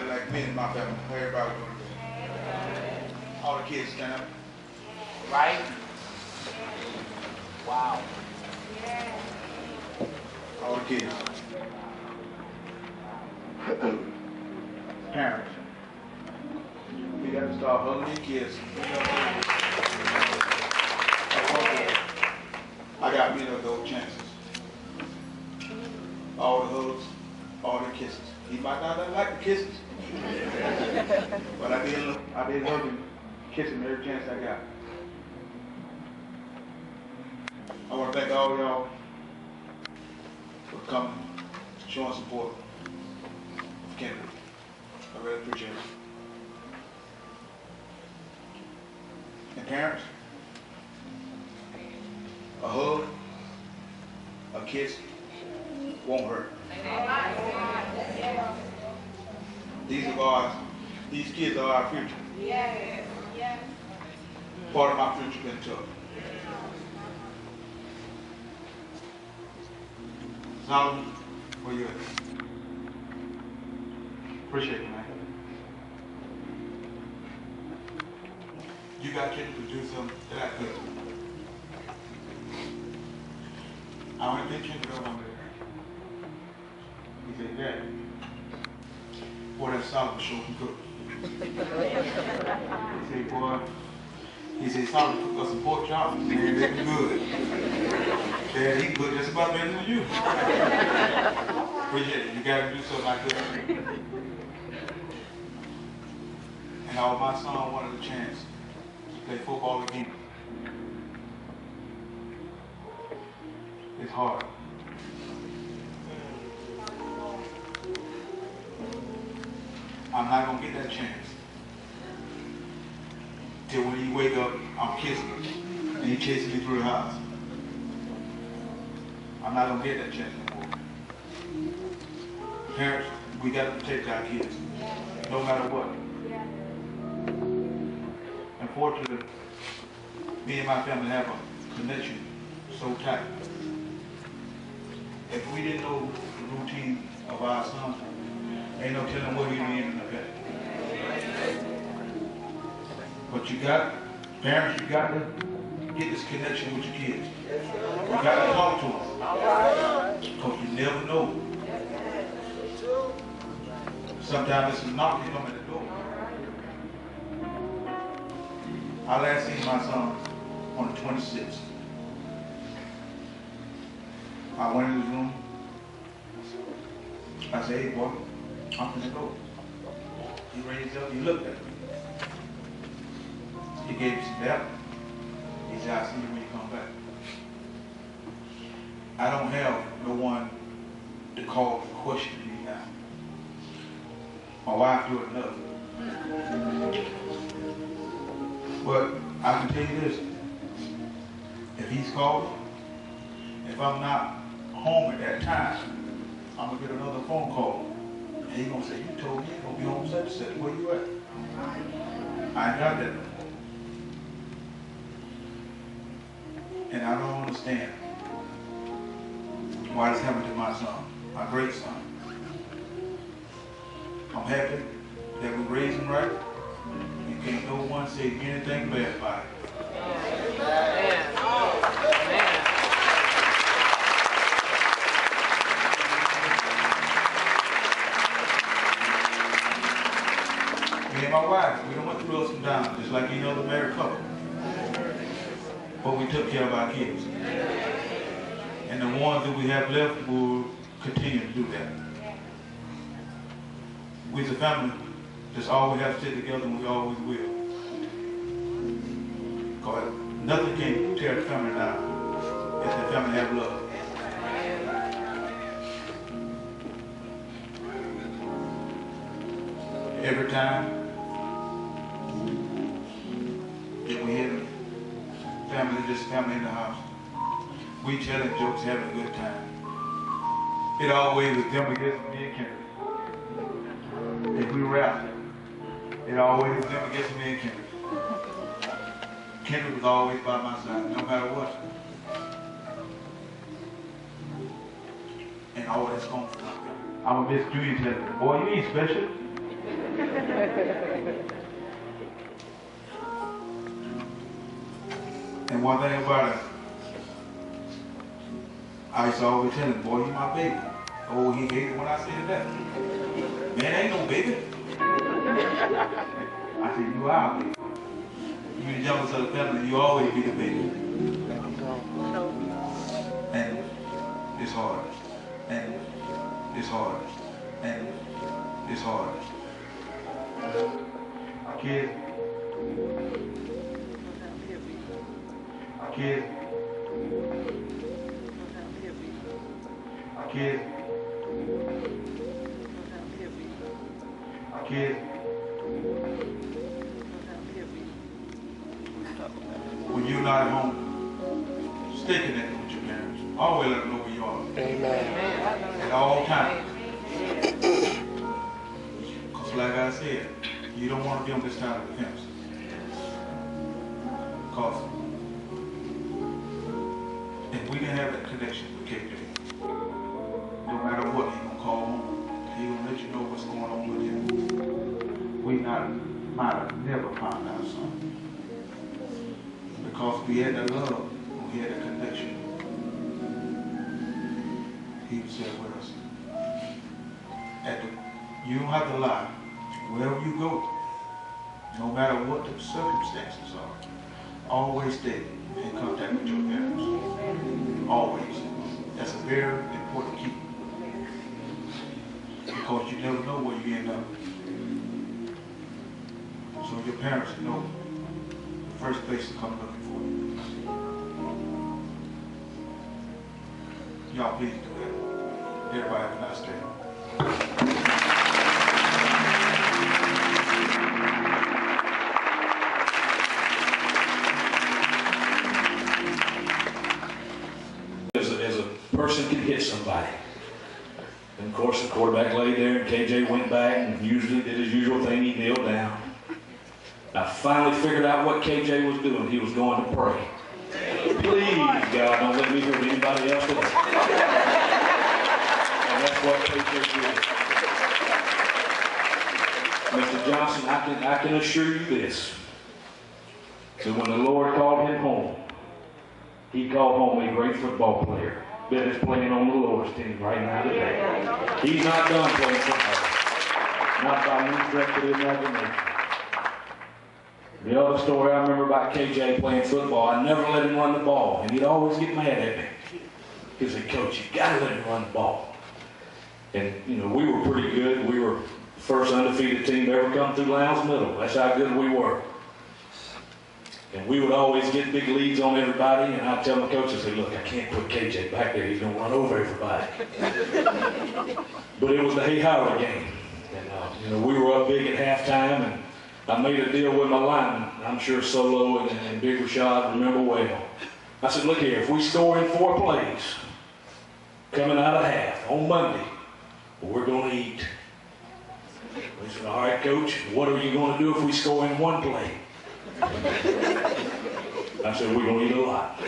Like me and my family, everybody doing good. All the kids stand up. Right? Wow. All the kids. Parents. We got to start hugging these kids. I got rid of those chances. All the hugs, all the kisses. He might not like the kisses. But I did hug him, kiss him every chance I got. I want to thank all of y'all for coming, showing support for Kennedy. I really appreciate it. And parents, a hug, a kiss won't hurt. These kids are our future. Yes. Yes. Part of my future been tough. Solomon, where you at? Appreciate you, man. You got kids to do something that I could. I want to get you to go over there. He said, Dad, boy, that Solomon sure can cook. He said, boy, Solomon cooked us some pork chops, and they be good. Dad, he cooked just about better than you. Appreciate it. You got to do something like this. And my son wanted a chance to play football again. It's hard. I'm not going to get that chance. Till when he wake up, I'm kissing him, and he chasing me through the house. I'm not going to get that chance no more. Parents, we got to protect our kids, no matter what. Unfortunately, me and my family have a connection so tight. If we didn't know the routine of our son, ain't no telling what he'd be in the back. But parents, you got to get this connection with your kids. You got to talk to them. Because you never know. Sometimes it's a knock that come at the door. I last seen my son on the 26th. I went in his room. I said, hey boy, I'm gonna go. He raised up, he looked at me. He gave me some dap. He said, I'll see you when you come back. I don't have no one to call to question me now. My wife do it enough. But I can tell you this, if he's called, if I'm not home at that time, I'm gonna get another phone call. And he gonna say, you told me you're gonna be home such and such. Where you at? I ain't got that no more. And I don't understand why it's happening to my son, my great son. I'm happy that we raised him right. And can't no one say anything bad about it. Amen. Amen. Me and my wife, we don't went through ups and downs, just like any other married couple. But we took care of our kids. And the ones that we have left will continue to do that. We as a family just always have to stick together, and we always will. Because nothing can tear the family down if the family have love. Every time that we have family in the house, we telling jokes, having a good time. It always was them against me and Kendrick. If we rap, it always was them against me and Kendrick. Kendrick was always by my side, no matter what. And all that's come from. I'm a Miss Judy telling me, boy, you ain't special. And one thing about it, I used to always tell him, boy, you my baby. Oh, he hated when I said that. Man, ain't no baby. I said, you are baby. You the youngest of the family, you always be the baby. And it's hard. And it's hard. And it's hard. Kids. Kids. Kids. Kids. When you're not at home, stay connected with your parents. Always let them know where you are. Amen. At all times. Because like I said, you don't want to be on this side of the fence. Because if we didn't have that connection with KJ, no matter what, he's going to call home. He's going to let you know what's going on with him. We might have never found our son. Because we had that love, we had that connection. He was there with us. You don't have to lie. Wherever you go, no matter what the circumstances are, always stay in contact with your parents. Always. That's a very important key. Because you never know where you end up. So your parents know the first place to come looking for you. Y'all please do that. Everybody have a nice day. As a person can hit somebody. And of course the quarterback laid there and KJ went back and usually did his usual thing, he kneeled down. I finally figured out what KJ was doing. He was going to pray. Please, God, don't let me hear anybody else do it. And that's what KJ did. Mr. Johnson, I can assure you this. So when the Lord called him home, he called home a great football player that is playing on the Lord's team right now today. He's not done playing football. Not by any stretch of the imagination. The other story I remember about KJ playing football, I never let him run the ball, and he'd always get mad at me. He'd say, Coach, you gotta let him run the ball. And, you know, we were pretty good. We were the first undefeated team to ever come through Lowndes Middle. That's how good we were. And we would always get big leads on everybody, and I'd tell my coach, I say, look, I can't put KJ back there. He's going to run over everybody. But it was the Hay Howard game. And, you know, we were up big at halftime, and I made a deal with my lineman. I'm sure Solo and Big Rashad remember well. I said, look here, if we score in 4 plays coming out of half on Monday, but we're going to eat. They said, all right, Coach, what are you going to do if we score in one play? I said, we're going to eat a lot.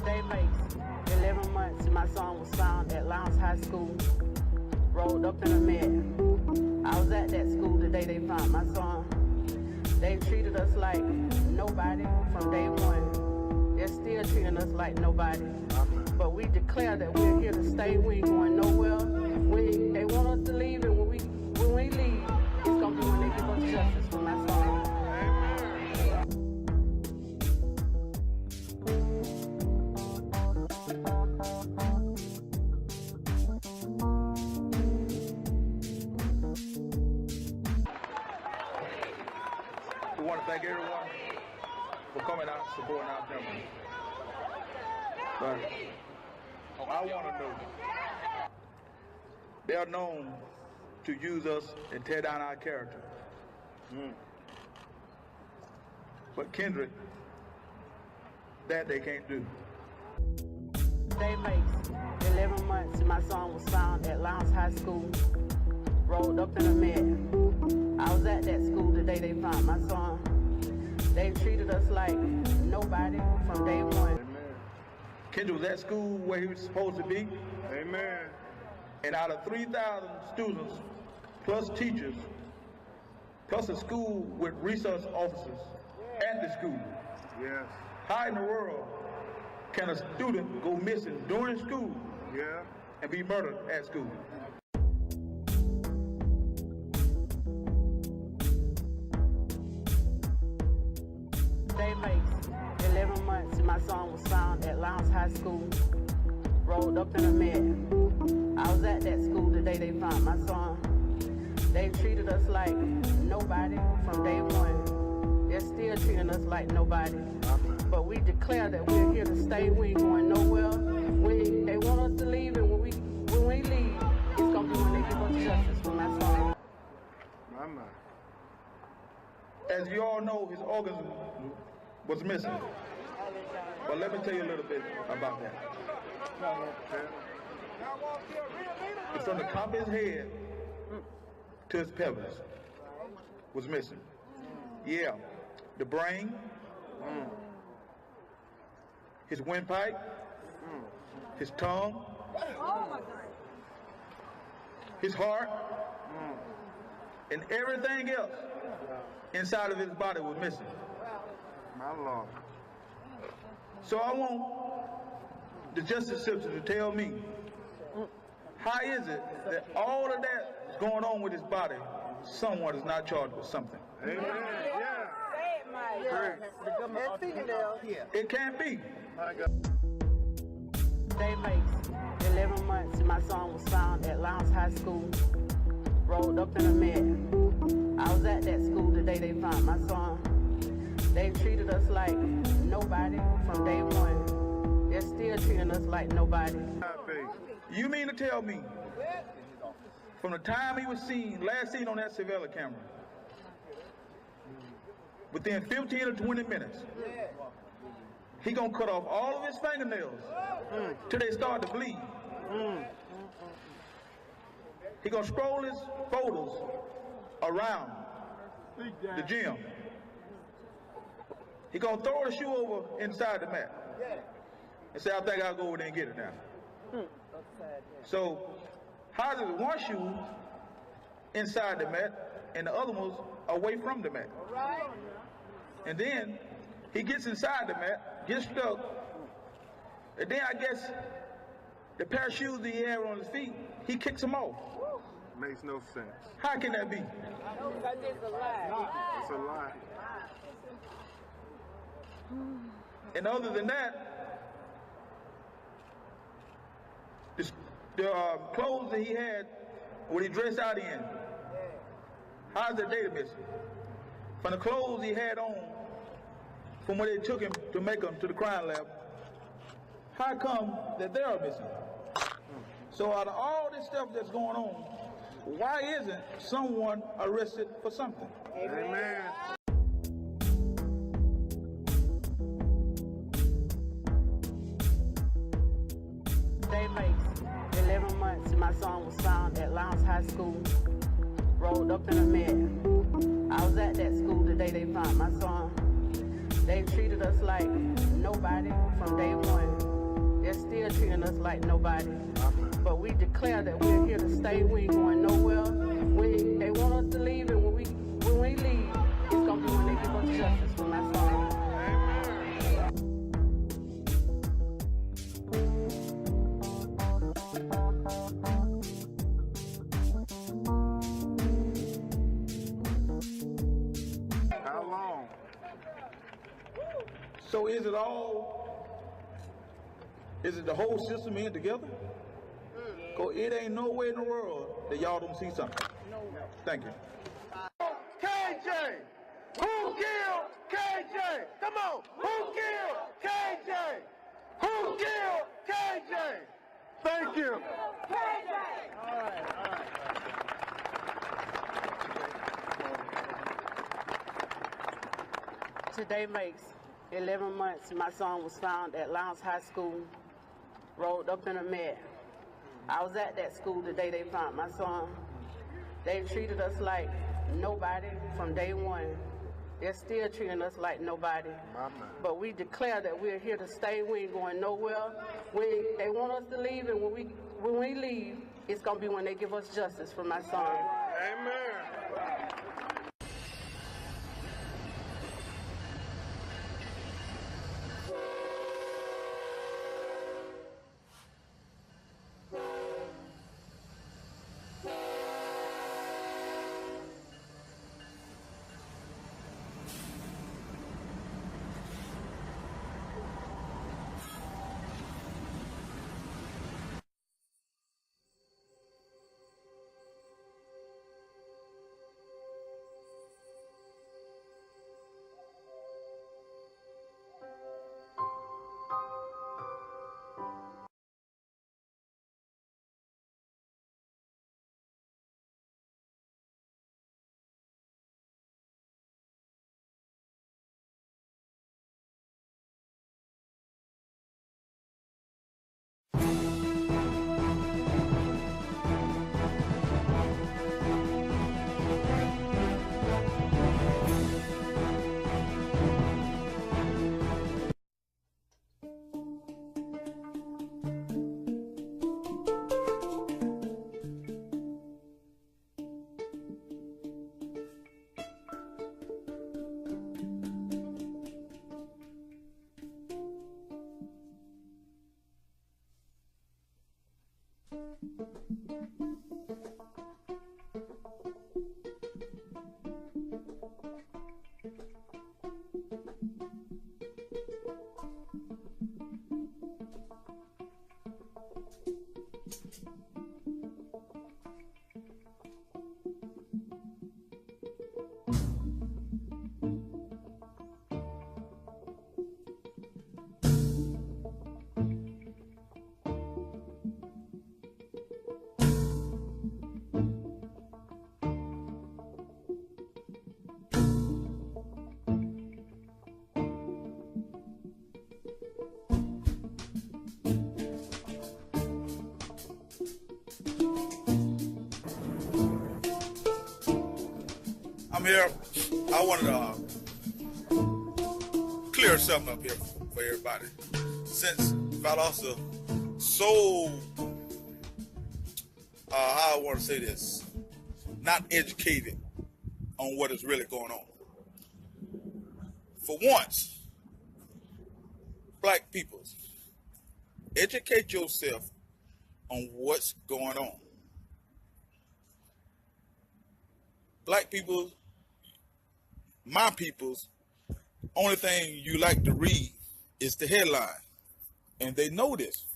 They makes 11 months my son was found at Lowndes High School, rolled up in a mess. I was at that school the day they found my son. They treated us like nobody from day one. They're still treating us like nobody. But we declare that we're here to stay. We ain't going nowhere. They want us to leave, and when we leave, it's gonna be when they give us justice for my son. We want to thank everyone for coming out, supporting our family. But I want to know, they're known to use us and tear down our character. But Kendrick, that they can't do. They makes 11 months my son was found at Lowndes High School, rolled up in a mess. I was at that school the day they found my son. They treated us like nobody from day one. Amen. Kendrick was at school where he was supposed to be. Amen. And out of 3,000 students, plus teachers, plus a school with resource officers at the school. Yes. How in the world can a student go missing during school and be murdered at school? They makes 11 months my son was found at Lowndes High School, rolled up in a mess. I was at that school the day they found my son. They treated us like nobody from day one. They're still treating us like nobody. But we declare that we're here to stay. We ain't going nowhere. They want us to leave, and when we leave, it's gonna be when they give us justice for my son. As you all know, his organs was missing. But let me tell you a little bit about that. It's from the top of his head to his pelvis was missing. Yeah, the brain, his windpipe, his tongue, his heart, and everything else inside of his body was missing. My Lord. So I want the justice system to tell me, how is it that all of that is going on with his body, someone is not charged with something? Amen. It can't be. They makes 11 months my son was found at Lowndes High School, rolled up in a mess. I was at that school the day they found my son. They treated us like nobody from day one. They're still treating us like nobody. You mean to tell me, from the time he was last seen on that surveillance camera, within 15 or 20 minutes, he gonna cut off all of his fingernails till they start to bleed. He gonna scroll his photos around the gym. He gonna throw the shoe over inside the mat and say, I think I'll go over there and get it now. So, how does one shoe inside the mat and the other one's away from the mat? And then he gets inside the mat, gets stuck, and then I guess the pair of shoes that he had on his feet, he kicks them off. Makes no sense. How can that be? It's a lie. It's a lie. And other than that, the clothes that he had, what he dressed out in, how's the data missing? From the clothes he had on, from when they took him to make him to the crime lab, how come that they are missing? So out of all this stuff that's going on, why isn't someone arrested for something? Amen. They makes 11 months and my son was found at Lowndes High School, rolled up in a med. I was at that school the day they found my son. They treated us like nobody from day one. They're still treating us like nobody. But we declare that we're here to stay. We ain't going nowhere. They want us to leave, and when we leave, it's gonna be when they give us justice for my son. How long? So is it the whole system in together? Because it ain't no way in the world that y'all don't see something. Thank you. KJ! Who killed KJ? Come on! Who killed KJ? Who killed KJ? Thank you. Today makes 11 months and my son was found at Lowndes High School, rolled up in a med. I was at that school the day they found my son. They treated us like nobody from day one. They're still treating us like nobody. But we declare that we're here to stay. We ain't going nowhere. They want us to leave, and when we leave, it's gonna be when they give us justice for my son. Amen. I'm here. I wanted to clear something up here for everybody. Since Valdosta so, how I want to say this, not educated on what is really going on. For once, black people, educate yourself on what's going on. Black people, my people's, only thing you like to read is the headline. And they know this.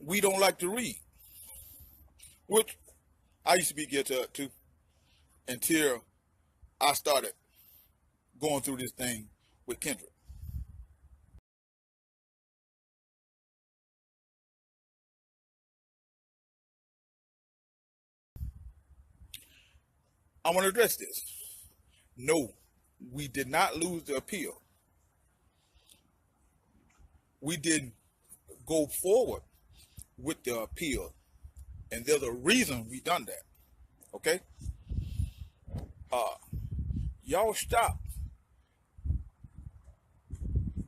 We don't like to read. Which I used to be guilty of too. Until I started going through this thing with Kendrick. I want to address this. No, we did not lose the appeal. We didn't go forward with the appeal. And there's a reason we done that. Okay? Y'all stop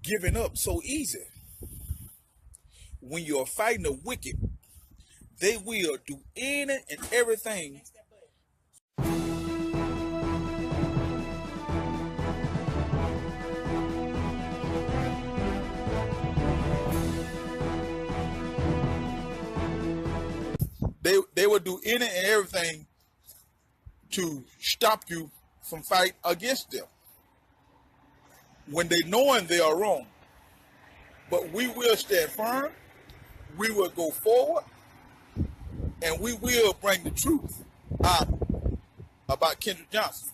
giving up so easy. When you're fighting the wicked, they will do any and everything. They will do any and everything to stop you from fight against them when they knowing they are wrong. But we will stand firm, we will go forward, and we will bring the truth out about Kendrick Johnson.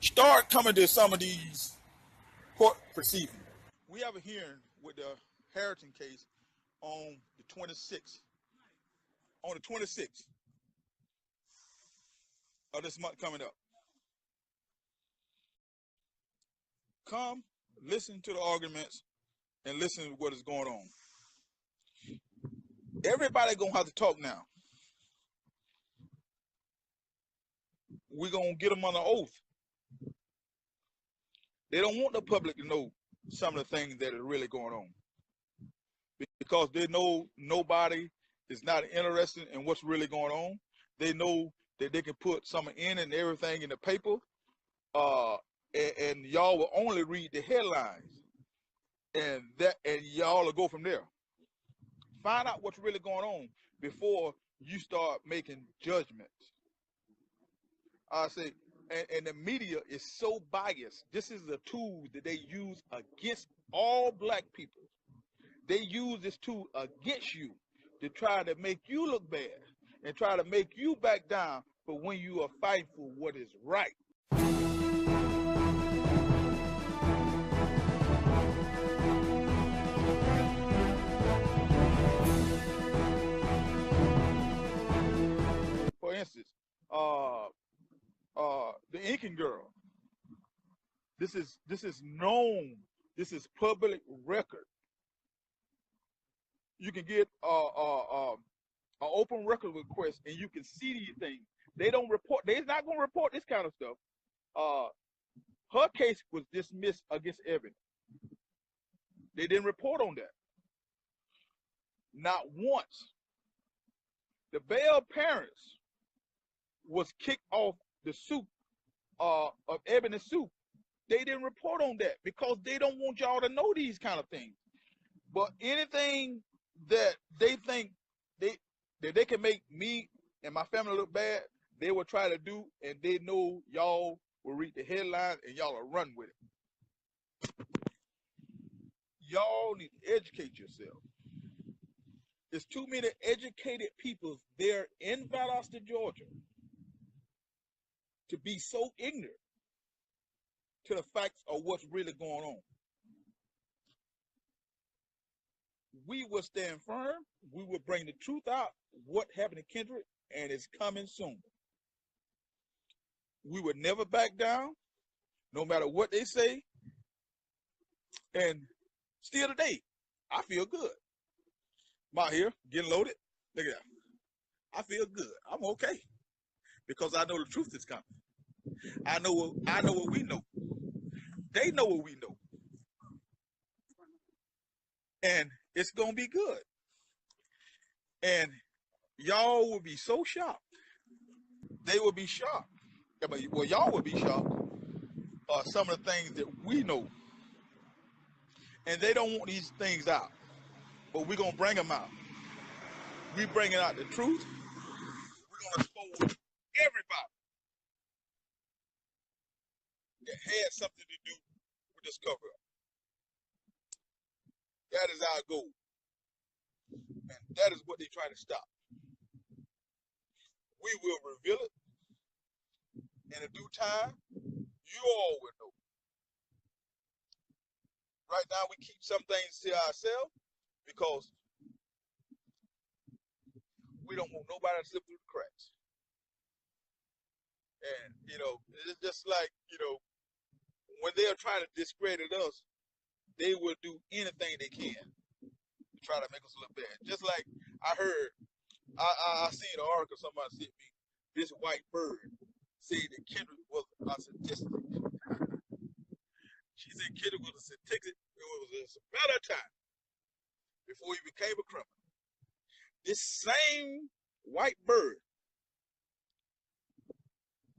Start coming to some of these court proceedings. We have a hearing with the Harrington case on the 26th. On the 26th of this month coming up. Come, listen to the arguments, and listen to what is going on. Everybody gonna have to talk now. We're gonna get them on the oath. They don't want the public to know some of the things that are really going on. Because they know nobody is not interested in what's really going on. They know that they can put some in and everything in the paper, and y'all will only read the headlines, and y'all will go from there. Find out what's really going on before you start making judgments. I say, and the media is so biased. This is a tool that they use against all black people. They use this tool against you to try to make you look bad and try to make you back down for when you are fighting for what is right. For instance, the Incan girl. This is known. This is public record. You can get an open record request, and you can see these things. They don't report. They're not going to report this kind of stuff. Her case was dismissed against Evan. They didn't report on that. Not once. The Bell parents was kicked off the soup of Evan and Soup. They didn't report on that because they don't want y'all to know these kind of things. But anything that they think that they can make me and my family look bad, they will try to do, and they know y'all will read the headlines and y'all will run with it. Y'all need to educate yourself. There's too many educated people there in Valdosta, Georgia, to be so ignorant to the facts of what's really going on. We will stand firm. We will bring the truth out, what happened to Kendrick, and it's coming soon. We would never back down, no matter what they say. And still today, I feel good. I'm out here getting loaded. Look at that. I feel good. I'm okay because I know the truth is coming. I know what we know. They know what we know. And it's going to be good. And y'all will be so shocked. They will be shocked. Well, y'all will be shocked. Some of the things that we know. And they don't want these things out. But we're going to bring them out. We bringing out the truth. We're going to expose everybody that had something to do with this cover up. That is our goal. And that is what they try to stop. We will reveal it in a due time. You all will know. Right now, we keep some things to ourselves because we don't want nobody to slip through the cracks. And, you know, it's just like, you know, when they're trying to discredit us, they will do anything they can to try to make us look bad. Just like I heard, I seen an article, somebody sent me, this white bird said that Kendrick was a statistic. She said Kendrick was a statistic. It was a matter of time before he became a criminal. This same white bird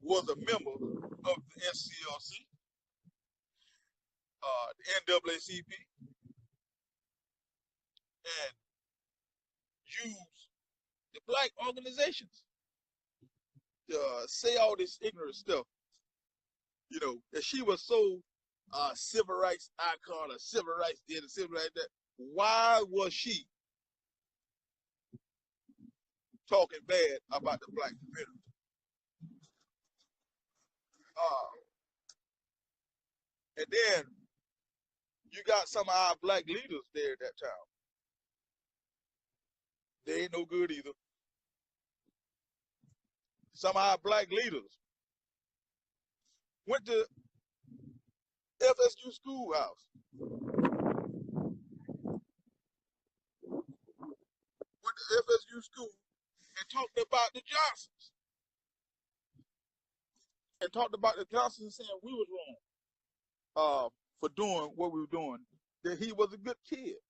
was a member of the SCLC, the NAACP, and used the black organizations to say all this ignorant stuff. You know, that she was so civil rights icon, or civil rights did, and civil rights that. Why was she talking bad about the black community? And then you got some of our black leaders there at that time. They ain't no good either. Some of our black leaders went to FSU schoolhouse. Went to FSU school and talked about the Johnsons. And talked about the Johnsons saying we was wrong for doing what we were doing. That he was a good kid.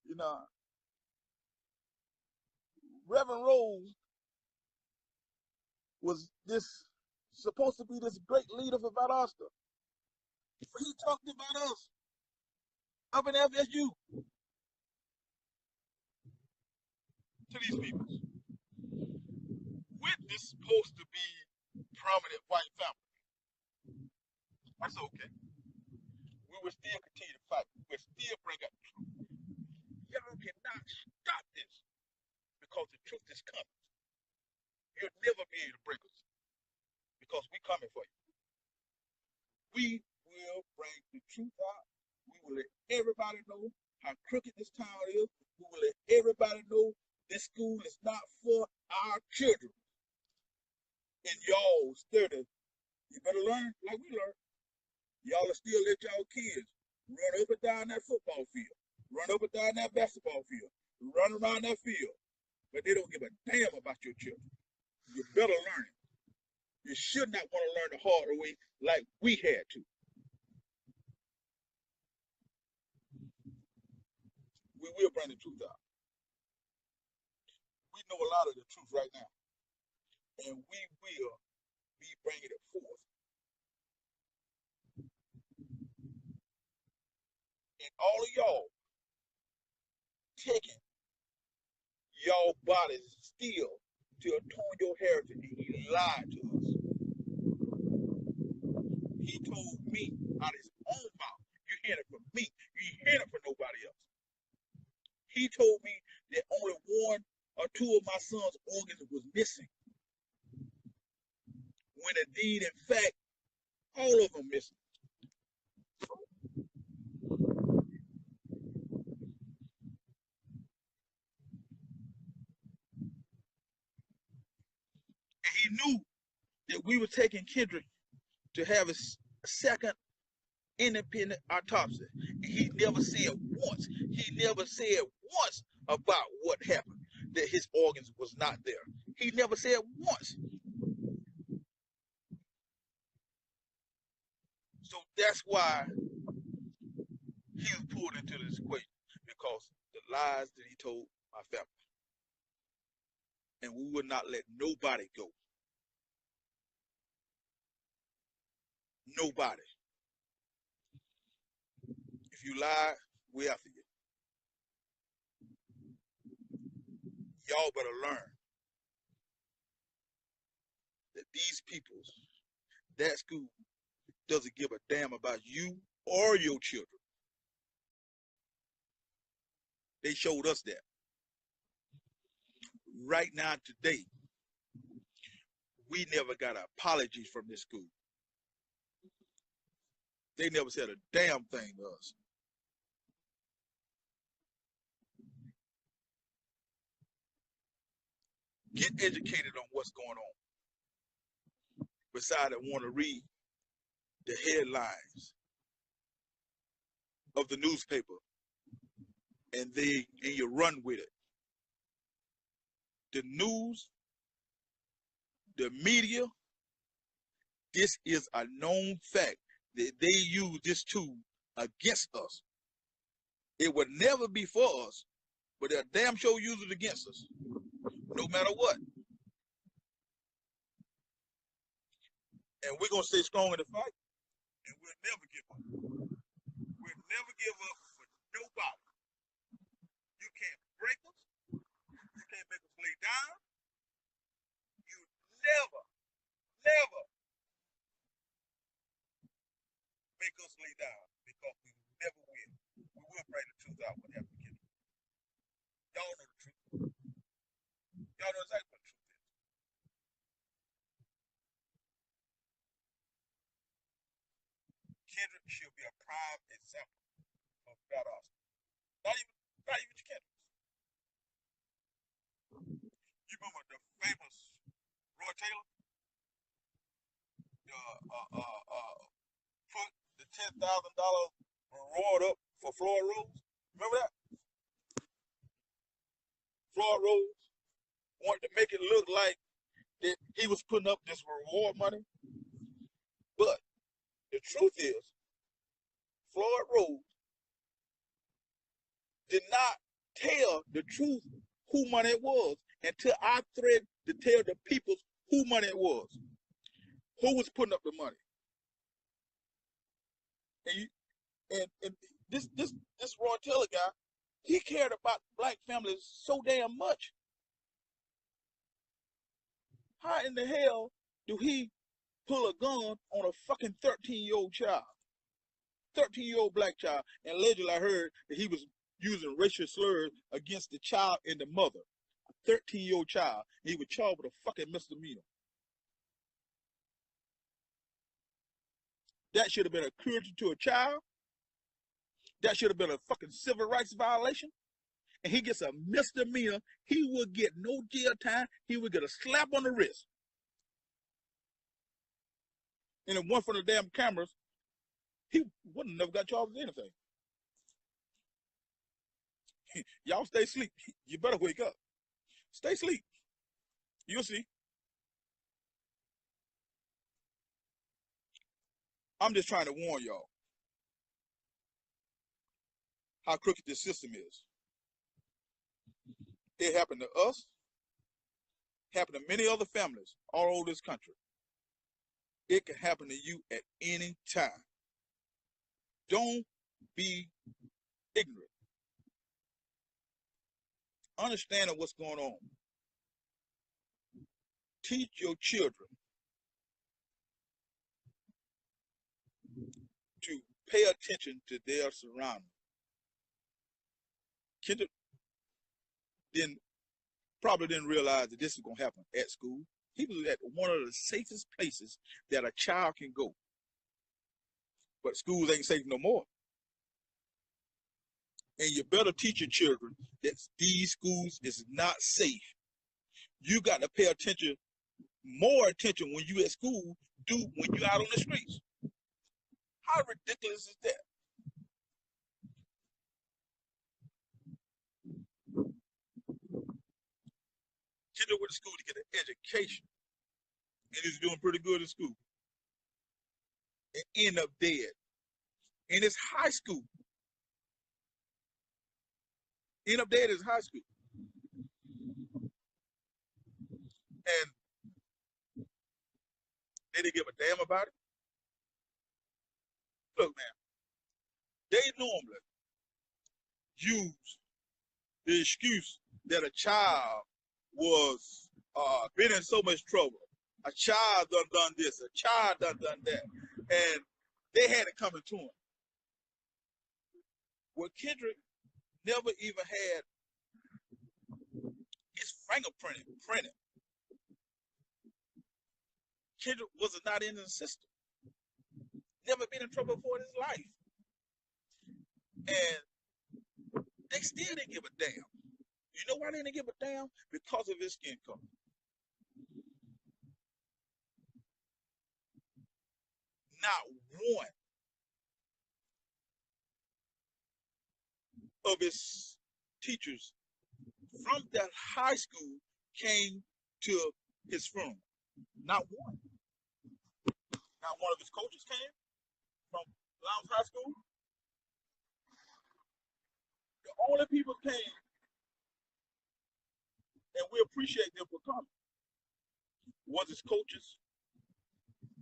You know. Reverend Rose was supposed to be this great leader for Valdosta. But he talked about us up in FSU to these people. We're this supposed to be prominent white family. That's okay. We will still continue to fight. We will still bring up the truth. Y'all cannot stop this because the truth is coming. You'll never be able to break us because we're coming for you. We will bring the truth out. We will let everybody know how crooked this town is. We will let everybody know this school is not for our children. And y'all study. You better learn like we learn. Y'all will still let y'all kids run up and down that football field, run up and down that basketball field, run around that field. But they don't give a damn about your children. You better learn it. You should not want to learn the hard way like we had to. We will bring the truth out. We know a lot of the truth right now. And we will be bringing it forth. And all of y'all taking y'all bodies still to atone your heritage. And he lied to us. He told me out of his own mouth. You hear it from me. You hear it from nobody else. He told me that only one or two of my son's organs was missing. When indeed, in fact, all of them missing. And he knew that we were taking Kendrick to have his second independent autopsy. And he never said once. He never said once about what happened, that his organs was not there. He never said once. So That's why he was pulled into this equation, because the lies that he told my family. And we would not let nobody go. Nobody. If you lie, we after you. Y'all better learn that these peoples, that school, doesn't give a damn about you or your children. They showed us that. Right now, today, we never got an apology from this school. They never said a damn thing to us. Get educated on what's going on. Besides, I want to read the headlines of the newspaper, and you run with it. The news, the media, this is a known fact that they use this tool against us. It would never be for us, but they'll damn sure use it against us, no matter what. And we're going to stay strong in the fight, and we'll never give up. We'll never give up for nobody. You can't break us. You can't make us lay down. You never, never make us lay down, because we never win. We will bring the truth out whenever we get it. Y'all know the truth. Y'all know exactly what the truth is. Kendrick should be a prime example of badass. Not even Kendrick. You remember the famous Roy Taylor? Put the $10,000 reward up for Floyd Rose. Remember that? Floyd Rose wanted to make it look like that he was putting up this reward money. But the truth is, Floyd Rose did not tell the truth who money it was until I threatened to tell the people who money it was. Who was putting up the money. And this Roy Taylor guy, he cared about black families so damn much. How in the hell do he pull a gun on a fucking 13-year-old child? 13-year-old black child. And allegedly I heard that he was using racial slurs against the child and the mother. A 13-year-old child. And he was charged with a fucking misdemeanor. That should have been a cruelty to a child. That should have been a fucking civil rights violation. And he gets a misdemeanor. He will get no jail time. He will get a slap on the wrist. And if one from the damn cameras, he wouldn't have never got charged with anything. Y'all stay asleep. You better wake up. Stay asleep. You'll see. I'm just trying to warn y'all how crooked this system is. It happened to us, happened to many other families all over this country. It can happen to you at any time. Don't be ignorant. Understanding what's going on. Teach your children to pay attention to their surroundings. Kendrick probably didn't realize that this was going to happen at school. He was at one of the safest places that a child can go. But schools ain't safe no more. And you better teach your children that these schools is not safe. You got to pay attention, more attention when you at school do when you out on the streets. How ridiculous is that? Kendrick went to school to get an education. And he's doing pretty good in school. And end up dead. in his high school. End up dead in his high school. And they didn't give a damn about it. Look, man, they normally use the excuse that a child was been in so much trouble. A child done this, a child done that. And they had it coming to him. Well, Kendrick never even had his fingerprint printed. Kendrick was not in the system. Never been in trouble before in his life. And they still didn't give a damn. You know why they didn't give a damn? Because of his skin color. Not one of his teachers from that high school came to his funeral. Not one. Not one of his coaches came from Lowndes High School. The only people came, and we appreciate them for coming, was his coaches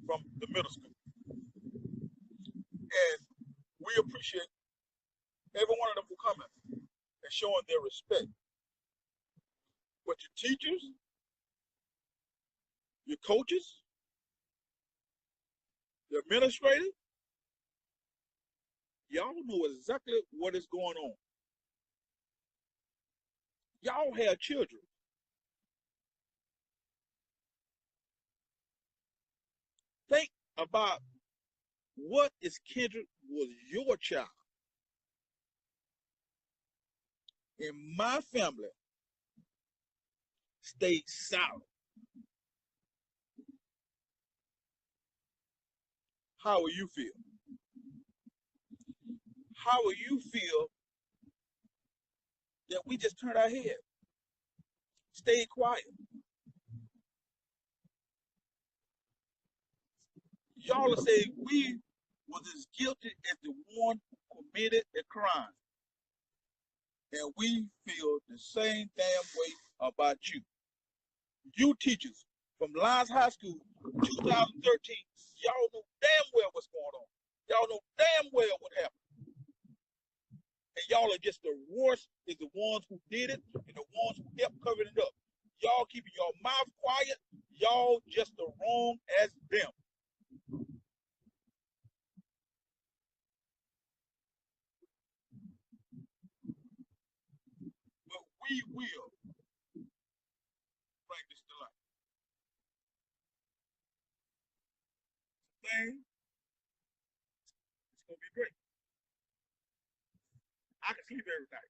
from the middle school. And we appreciate every one of them for coming and showing their respect. But your teachers, your coaches, your administrators, y'all know exactly what is going on. Y'all have children. Think about what if Kendrick was your child. In my family, stayed silent. How will you feel? How will you feel that we just turned our head, stayed quiet? Y'all will say we was as guilty as the one who committed a crime. And we feel the same damn way about you. You teachers from Lowndes High School, 2013, y'all know damn well what's going on. Y'all know damn well what happened. And y'all are just the worst is the ones who did it and the ones who kept covering it up. Y'all keeping your mouth quiet. Y'all just as wrong as them. But we will bring this to life. Thing, it's gonna be great. I can sleep every night.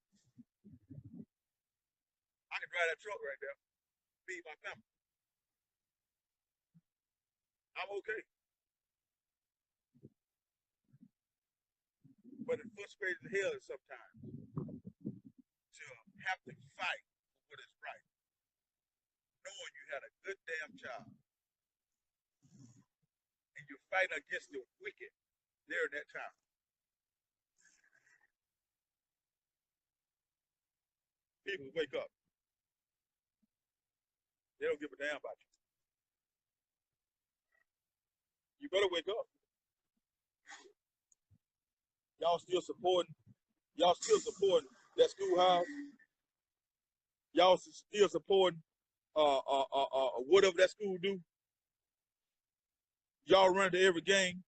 I can drive that truck right there, feed my family. I'm okay. But it's frustrating as hell sometimes to have to fight for what is right, knowing you had a good damn job, and you're fighting against the wicked there in that time. People wake up. They don't give a damn about you. You better wake up. Y'all still supporting that schoolhouse. Y'all still supporting whatever that school do. Y'all run to every game.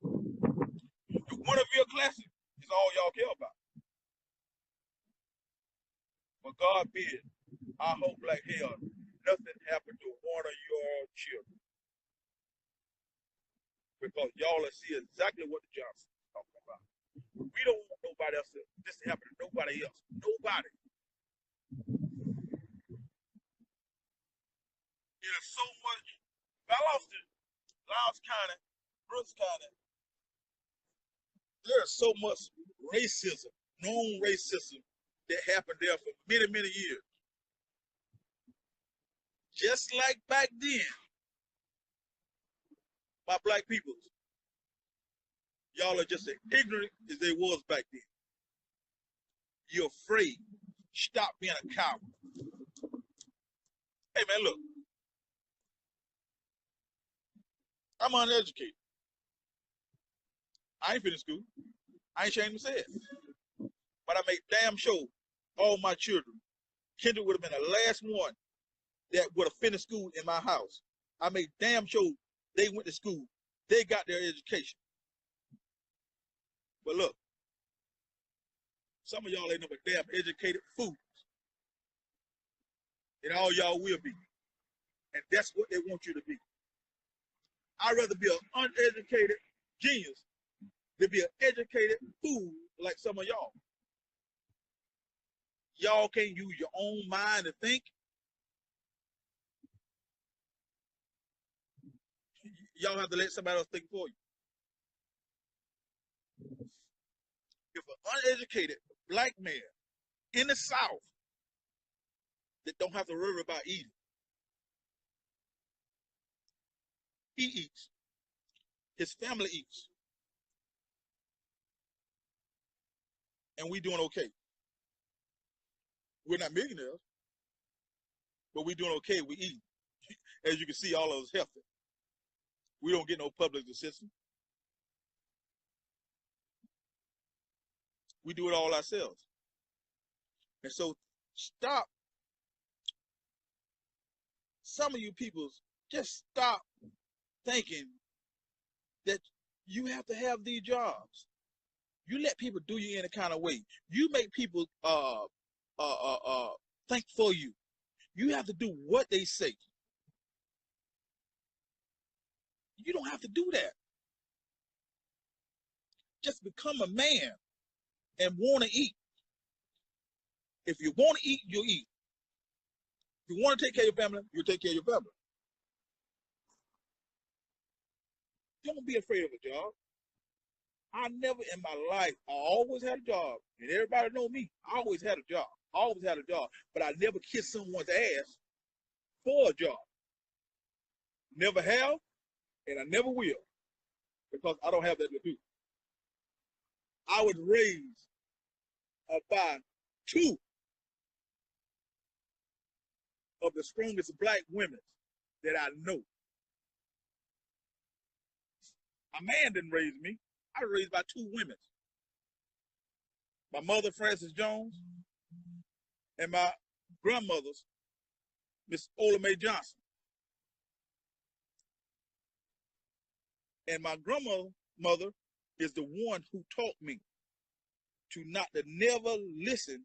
One of your classes is all y'all care about. But God bid, I hope like hell nothing happened to one of your children. Because y'all will see exactly what the Johnsons is talking about. We don't want nobody else this to happen to nobody else. Nobody. There's so much. I lost it. Lowndes County, Brooks County. There's so much racism, known racism, that happened there for many, many years. Just like back then, my black peoples, Y'all are just as ignorant as they was back then. You're afraid. Stop being a coward. Hey, man, look. I'm uneducated. I ain't finished school. I ain't ashamed to say it. But I make damn sure all my children, Kendra would have been the last one that would have finished school in my house. I made damn sure they went to school. They got their education. But look, some of y'all ain't no damn educated fools. And all y'all will be. And that's what they want you to be. I'd rather be an uneducated genius than be an educated fool like some of y'all. Y'all can't use your own mind to think. Y'all have to let somebody else think for you. If an uneducated black man in the South that don't have to worry about eating, he eats. His family eats. And we doing okay. We're not millionaires, but we doing okay. We eat. As you can see, all of us healthy. We don't get no public assistance. We do it all ourselves. And so stop. Some of you people just stop thinking that you have to have these jobs. You let people do you any kind of way. You make people think for you. You have to do what they say. You don't have to do that. Just become a man and want to eat. If you want to eat, you'll eat. If you want to take care of your family, you'll take care of your family. Don't be afraid of a job. I never in my life, I always had a job. And everybody know me. I always had a job. Always had a job. But I never kissed someone's ass for a job. Never have, and I never will. Because I don't have that to do. I was raised by two of the strongest black women that I know. A man didn't raise me. I was raised by two women. My mother, Frances Jones, and my grandmother's, Miss Ola Mae Johnson. And my grandmother is the one who taught me to never listen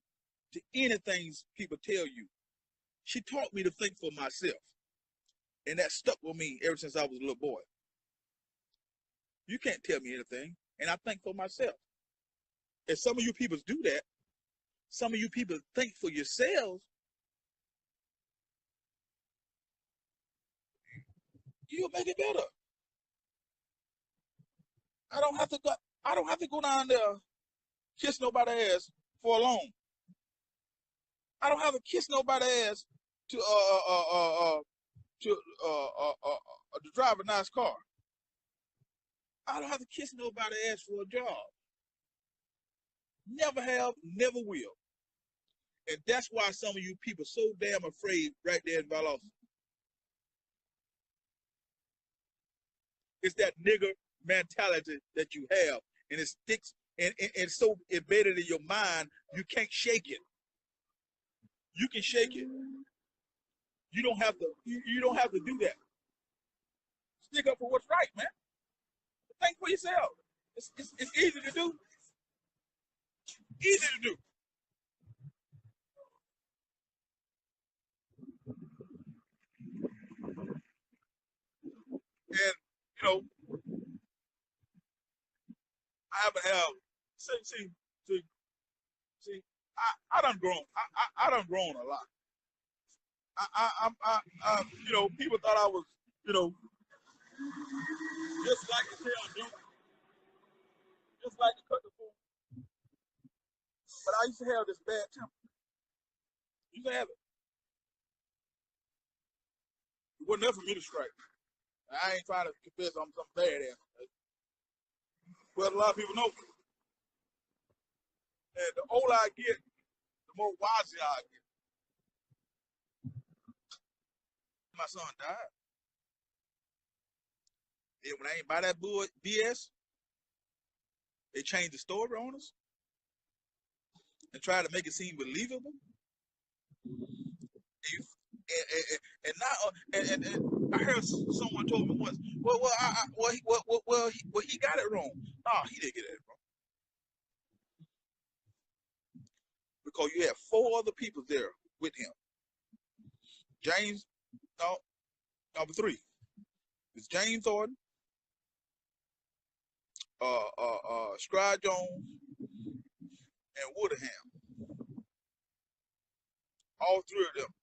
to anything people tell you. She taught me to think for myself. And that stuck with me ever since I was a little boy. You can't tell me anything, and I think for myself. If some of you people do that, some of you people think for yourselves, you'll make it better. I don't have to go down there kiss nobody's ass for a loan. I don't have to kiss nobody's ass to drive a nice car. I don't have to kiss nobody's ass for a job. Never have, never will. And that's why some of you people are so damn afraid right there in Valdosta. It's that nigger mentality that you have, and it sticks and so embedded in your mind, you can't shake it. You can shake it. You don't have to. You don't have to do that. Stick up for what's right, man. Think for yourself. It's easy to do. Easy to do. And you know, I haven't have see. I done grown. I done grown a lot. You know, people thought I was, you know, just like to tell jokes, just like to cut the fool. But I used to have this bad temper. You can have it. It wasn't enough for me to strike. I ain't trying to confess I'm some bad ass. Well, a lot of people know. And the older I get, the more wiser I get. My son died. And when I ain't buy that BS, they changed the story on us and tried to make it seem believable. And I heard someone told me once, he got it wrong. No, he didn't get it wrong. Because you had 4 other people there with him. James, no, number 3. It's James Thornton, Scribe Jones, and Woodham. All 3 of them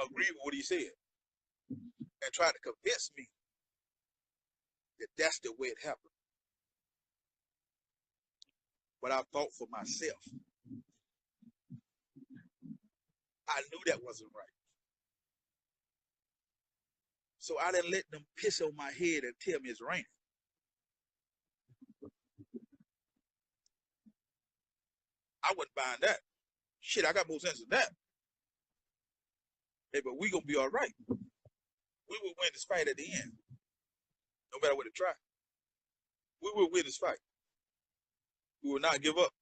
agreed with what he said and tried to convince me that that's the way it happened. But I thought for myself, I knew that wasn't right. So I didn't let them piss on my head and tell me it's raining. I wasn't buying that. Shit, I got more sense than that. Hey, but we gonna be all right. We will win this fight at the end. No matter what they try. We will win this fight. We will not give up.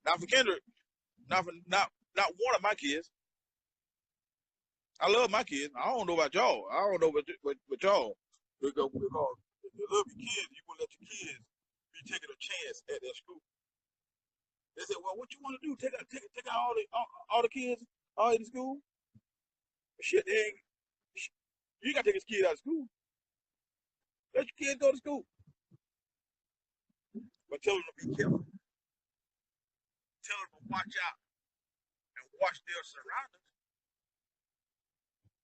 Not for Kendrick. Not one of my kids. I love my kids. I don't know about y'all. I don't know about y'all. Because if you love your kids, you will let your kids be taking a chance at their school. They said, well, what you want to do? Take out all the kids all in school? Shit, you got to take his kid out of school. Let your kids go to school. But tell them to be careful. Tell them to watch out and watch their surroundings.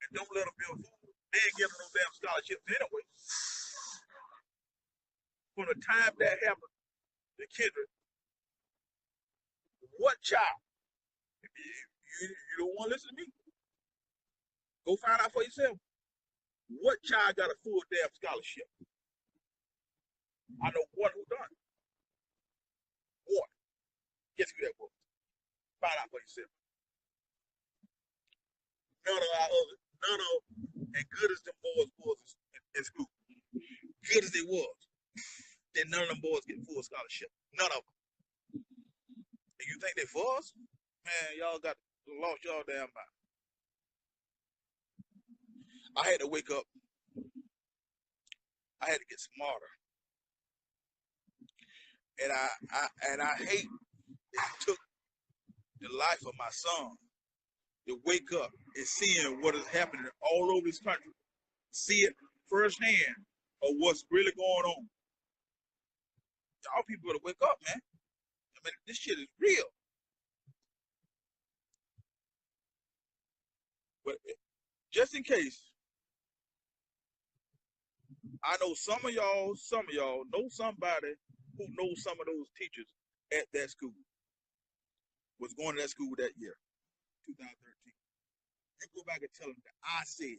And don't let them be a fool. They ain't giving no damn scholarships anyway. From the time that happened, the Kendrick, what child? If you don't want to listen to me, go find out for yourself. What child got a full damn scholarship? I know one who done. One. Guess who that was? Find out for yourself. None of and good as them boys was in school. Good as they was. Then none of them boys get full scholarship. None of them. And you think they for us? Man, y'all got lost y'all damn mind. I had to wake up. I had to get smarter. And I hate that it took the life of my son to wake up and seeing what is happening all over this country. See it firsthand of what's really going on. Y'all people better wake up, man. I mean, this shit is real. But just in case, I know some of y'all know somebody who knows some of those teachers at that school. Was going to that school that year, 2013. You go back and tell them that I said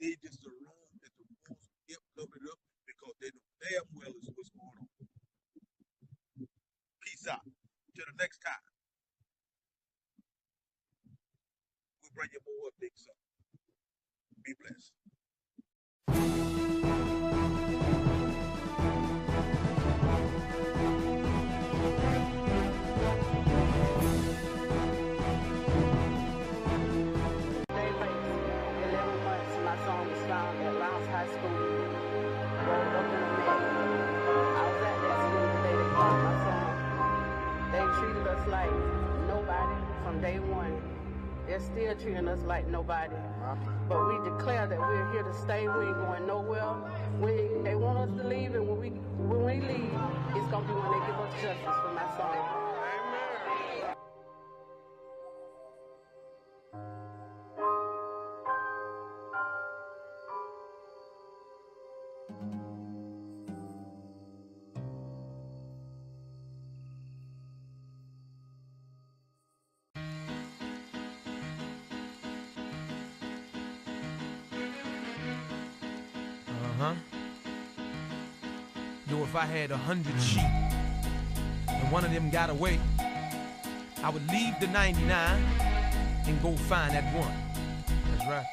they just assume that the rules get covered up because they know damn well is what's going on. Peace out. Till the next time. We'll bring you more updates up. Be blessed. Like nobody from day one. They're still treating us like nobody. But we declare that we're here to stay. We ain't going nowhere. They want us to leave, and when we leave, it's gonna be when they give us justice for my son. Yo, if I had 100 sheep and one of them got away, I would leave the 99 and go find that one. That's right.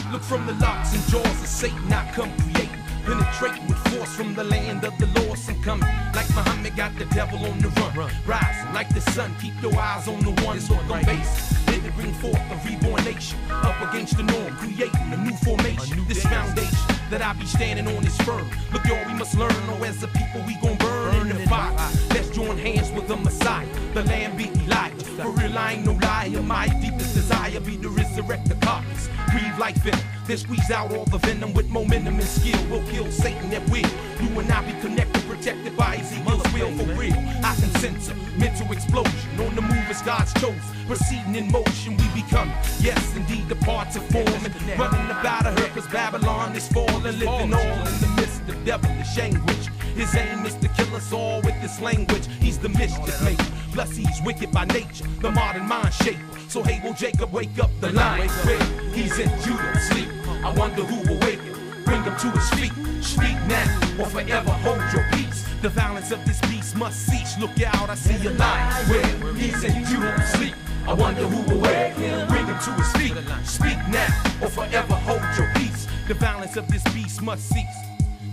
Look, from the locks and jaws of Satan I come creating, penetrating with force from the land of the lost. I'm coming like Muhammad got the devil on the run. Rising like the sun, keep your eyes on the one. Look on base, here to bring forth a reborn nation, up against the norm, creating a new formation. This foundation that I be standing on is firm. Look, y'all, we must learn, or as a people we gon' burn in the fire. Let's join hands with the Messiah, the Lamb be Elijah. For real, I ain't no liar. My deepest desire be to resurrect the carcass, breathe life in it, then squeeze out all the venom with momentum and skill. We'll kill Satan at will. You and I be connected, protected by Ezekiel's will. For real, I can sense a mental explosion. On the move as God's chosen, proceeding in motion, we become, yes, indeed, the parts of forming. Running about of her, cause Babylon is falling, living all in the midst of devilish anguish. His aim is to kill us all with this language. He's the mischief maker, plus he's wicked by nature, the modern mind shaper. So hey, will Jacob wake up the lion? Where he's in Judah sleep, I wonder who will wake him, bring him to his feet. Speak now, or forever hold your peace. The violence of this beast must cease. Look out, I see a lion. Where he's in Judah sleep, I wonder who will wake him, bring him to his feet. Speak now, or forever hold your peace. The violence of this beast must cease.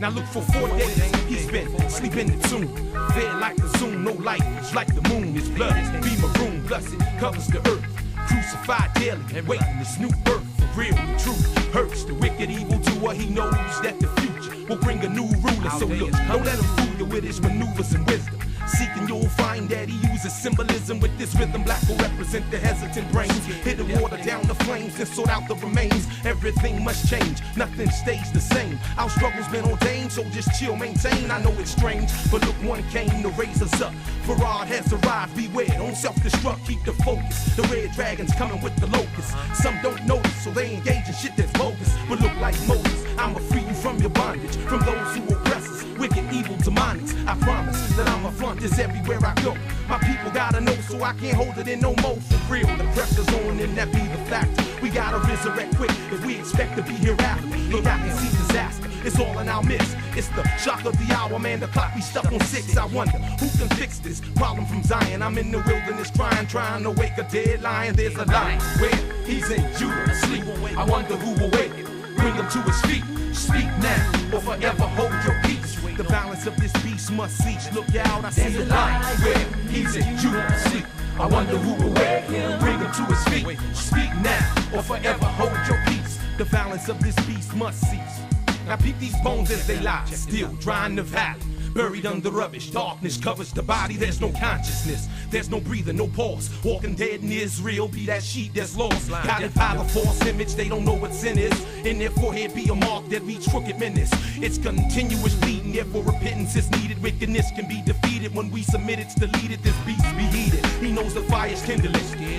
Now look, for 4 days he's been sleeping in the tomb, fed like the zoom, no light, it's like the moon. His blood be maroon, plus it covers the earth. Crucified daily and waiting this new birth. For real, the truth hurts the wicked evil doer. He knows that the future will bring a new ruler. So look, don't let him fool you with his maneuvers and wisdom. Seeking, you'll find that he uses symbolism with this rhythm. Black will represent the hesitant brains. Hit the water down the flames and sort out the remains. Everything must change, nothing stays the same. Our struggle's been ordained, so just chill, maintain. I know it's strange, but look, one came to raise us up. Farad has arrived, beware, don't self-destruct, keep the focus. The red dragon's coming with the locusts. Some don't notice, so they engage in shit that's bogus. But look like Moses, I'ma free you from your bondage, from those who oppress us, wicked, evil, demonics. I promise that I'ma flaunt this everywhere I go. My people gotta know, so I can't hold it in no more. For real, the pressure's on and that be the fact. We gotta resurrect quick if we expect to be hereafter. Look, I can see disaster, it's all in our midst. It's the shock of the hour, man, the clock be stuck on 6. I wonder, who can fix this problem from Zion? I'm in the wilderness trying to wake a dead lion. There's a lion where he's in Judah asleep. I wonder who will wake him, bring him to his feet. Speak now, or forever hold your peace. The violence of this beast must cease. Look out, I see a lion where he's in Judah asleep. I wonder who will wake him, bring him to his feet. Speak now, or forever hold your peace. The violence of this beast must cease. Now peep these bones as they lie, still dry in the valley, buried under rubbish. Darkness covers the body, there's no consciousness, there's no breathing, no pulse. Walking dead in Israel, be that sheep that's lost. Guided by the false image, they don't know what sin is. In their forehead be a mark that reach crooked menace. It's continuous bleeding, therefore repentance is needed. Wickedness can be defeated when we submit, it's deleted. This beast be heated, he knows the fire's kindling.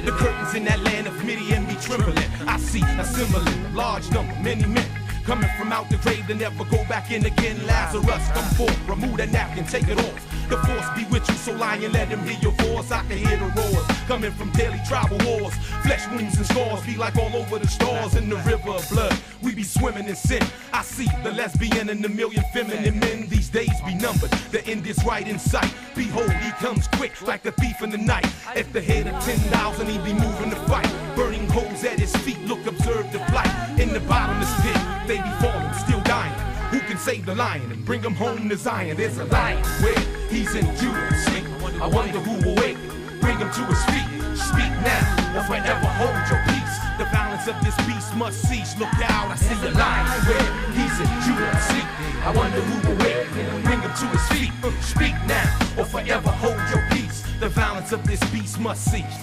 The curtains in that land of Midian be trembling. I see a similar large number, many men coming from out the grave to never go back in again. Lazarus, come forth, remove that napkin, take it off. The force be with you, so lion, let him hear your voice. I can hear the roars coming from daily tribal wars. Flesh wounds and scars be like all over the stars. In the river of blood, we be swimming in sin. I see the lesbian and the million feminine men. These days be numbered, the end is right in sight. Behold, he comes quick like a thief in the night. At the head of 10,000, he be moving to fight. Burning holes at his feet, look, observe the plight. In the bottomless pit, they be falling, still dying. Who can save the lion and bring him home to Zion? There's a lion where he's in Judah asleep. I wonder who will wake him, bring him to his feet. Speak now, or forever hold your peace. The violence of this beast must cease. Look out, I see a lion where he's in Judah asleep. I wonder who will wake him, bring him to his feet. Speak now, or forever hold your peace. The violence of this beast must cease.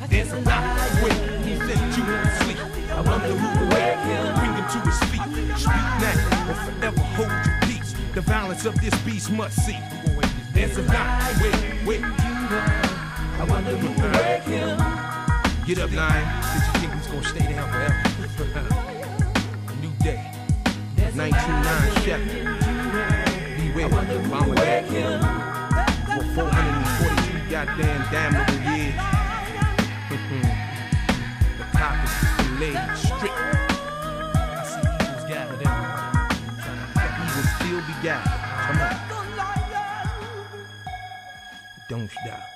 There's a lion where he's in Judah asleep. I wonder who will wake him, bring him to his feet. Speak now, or forever hold your peace. The violence of this beast must cease. There's a lion where I wonder who will wake him. Get up, lion. Did you think he's gonna stay down forever? A new day. 1909 Shepherd. Beware, Mama Dad. For 443 goddamn damnable years. The cop is laid strict. I see eagles gathered everywhere. Evil still will be guided. Come on. Don't stop.